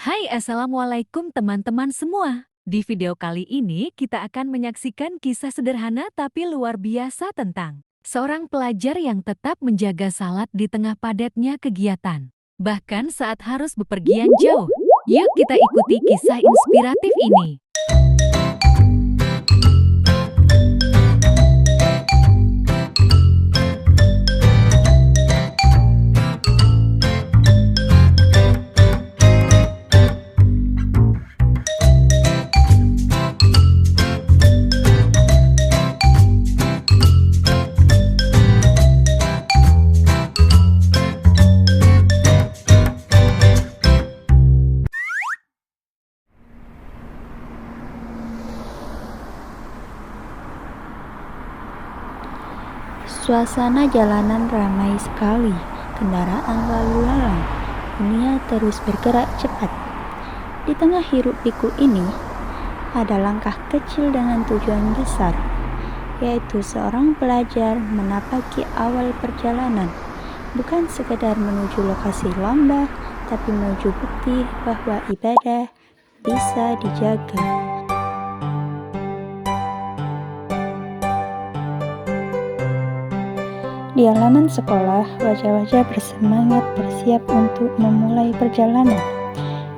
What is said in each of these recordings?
Hai, Assalamualaikum teman-teman semua. Di video kali ini kita akan menyaksikan kisah sederhana tapi luar biasa tentang seorang pelajar yang tetap menjaga salat di tengah padatnya kegiatan, bahkan saat harus bepergian jauh. Yuk kita ikuti kisah inspiratif ini. Suasana jalanan ramai sekali, kendaraan lalu lalang, dunia terus bergerak cepat. Di tengah hiruk-pikuk ini, ada langkah kecil dengan tujuan besar, yaitu seorang pelajar menapaki awal perjalanan, bukan sekedar menuju lokasi lomba, tapi menuju bukti bahwa ibadah bisa dijaga. Di halaman sekolah, wajah-wajah bersemangat bersiap untuk memulai perjalanan.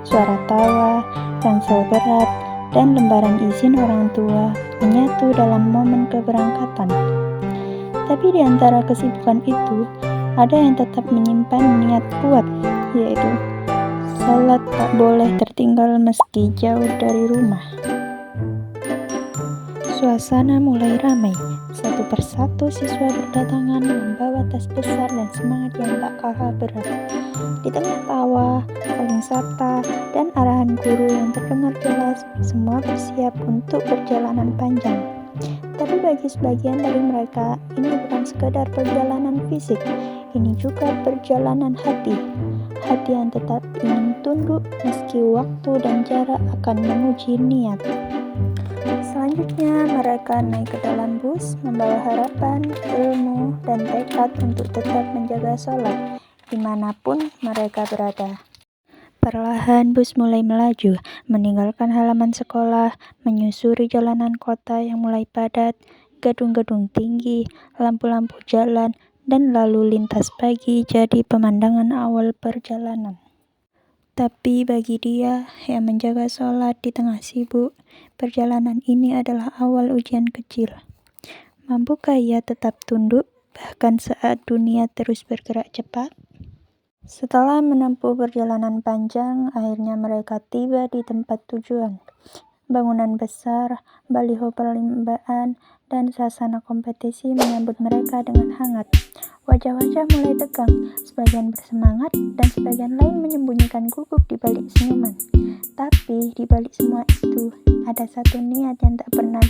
Suara tawa, ransel berat, dan lembaran izin orang tua menyatu dalam momen keberangkatan. Tapi di antara kesibukan itu, ada yang tetap menyimpan niat kuat, yaitu salat tak boleh tertinggal meski jauh dari rumah. Suasana mulai ramai. Satu persatu siswa berdatangan membawa tas besar dan semangat yang tak kalah berat. Di tengah tawa, saling sapa, dan arahan guru yang terdengar jelas, semua bersiap untuk perjalanan panjang. Tapi bagi sebagian dari mereka, ini bukan sekedar perjalanan fisik, ini juga perjalanan hati. Hati yang tetap ingin tunduk meski waktu dan jarak akan menguji niat. Selanjutnya, mereka naik ke dalam bus, membawa harapan, ilmu, dan tekad untuk tetap menjaga sholat, dimanapun mereka berada. Perlahan bus mulai melaju, meninggalkan halaman sekolah, menyusuri jalanan kota yang mulai padat, gedung-gedung tinggi, lampu-lampu jalan, dan lalu lintas pagi jadi pemandangan awal perjalanan. Tapi bagi dia yang menjaga sholat di tengah sibuk, perjalanan ini adalah awal ujian kecil. Mampukah ia tetap tunduk, bahkan saat dunia terus bergerak cepat? Setelah menempuh perjalanan panjang, akhirnya mereka tiba di tempat tujuan. Bangunan besar, baliho perlombaan, dan suasana kompetisi menyambut mereka dengan hangat. Wajah-wajah mulai tegang, sebagian bersemangat dan sebagian lain menyembunyikan gugup di balik senyuman. Tapi di balik semua itu, ada satu niat yang tak pernah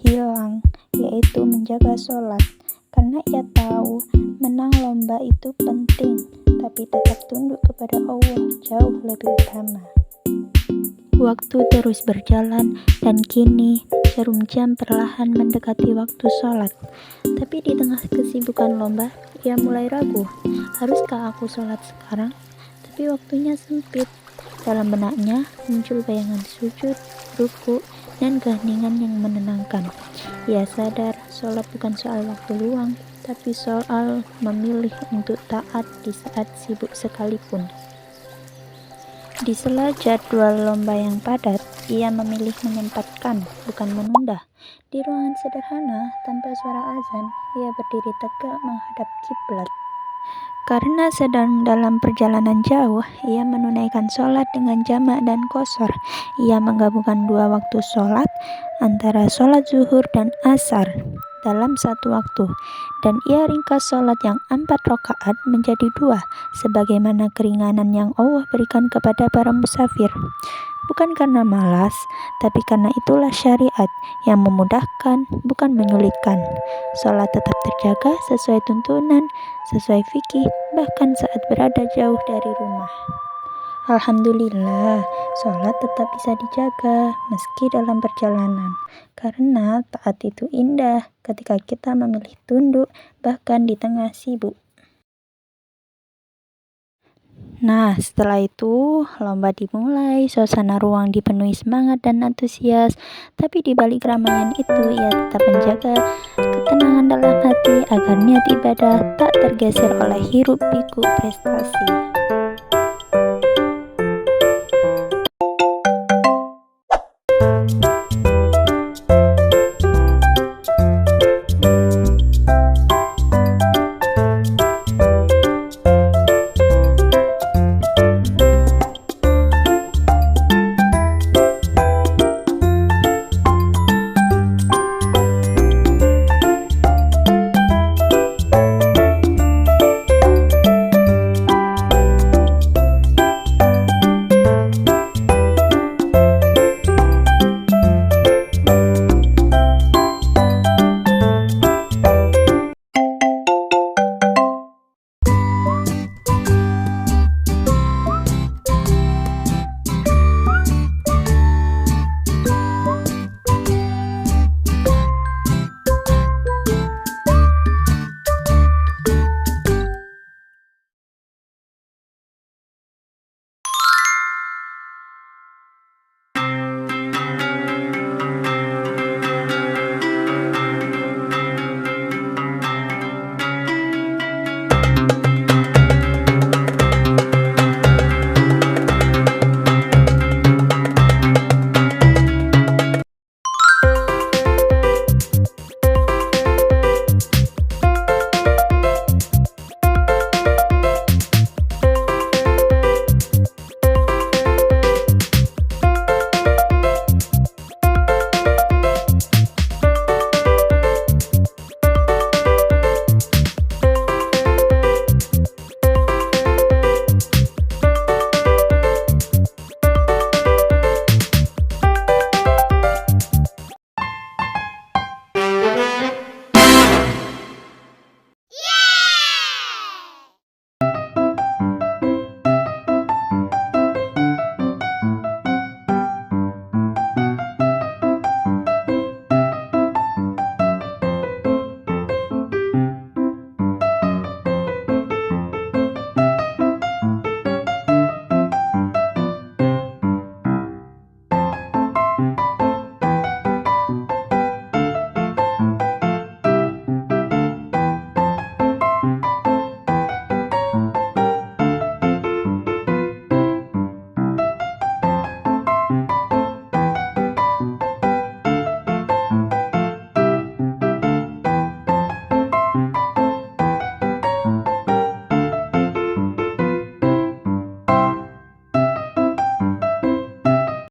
hilang, yaitu menjaga sholat. Karena ia tahu menang lomba itu penting, tapi tetap tunduk kepada Allah jauh lebih utama. Waktu terus berjalan dan kini jarum jam perlahan mendekati waktu sholat. Tapi di tengah kesibukan lomba, ia mulai ragu. Haruskah aku sholat sekarang? Tapi waktunya sempit. Dalam benaknya muncul bayangan sujud, ruku, dan keheningan yang menenangkan. Ia sadar sholat bukan soal waktu luang, tapi soal memilih untuk taat di saat sibuk sekalipun. Di sela jadwal lomba yang padat, ia memilih menyempatkan, bukan menunda. Di ruangan sederhana, tanpa suara azan, ia berdiri tegak menghadap kiblat. Karena sedang dalam perjalanan jauh, ia menunaikan sholat dengan jamak dan qashar. Ia menggabungkan dua waktu sholat, antara sholat zuhur dan asar, dalam satu waktu. Dan ia ringkas sholat yang 4 rakaat menjadi 2, sebagaimana keringanan yang Allah berikan kepada para musafir. Bukan karena malas, tapi karena itulah syariat yang memudahkan, bukan menyulitkan. Sholat tetap terjaga sesuai tuntunan, sesuai fikih, bahkan saat berada jauh dari rumah. Alhamdulillah, sholat tetap bisa dijaga meski dalam perjalanan. Karena taat itu indah ketika kita memilih tunduk bahkan di tengah sibuk. Nah, setelah itu lomba dimulai, suasana ruang dipenuhi semangat dan antusias. Tapi di balik keramaian itu, ia tetap menjaga ketenangan dalam hati agar niat ibadah tak tergeser oleh hiruk pikuk prestasi.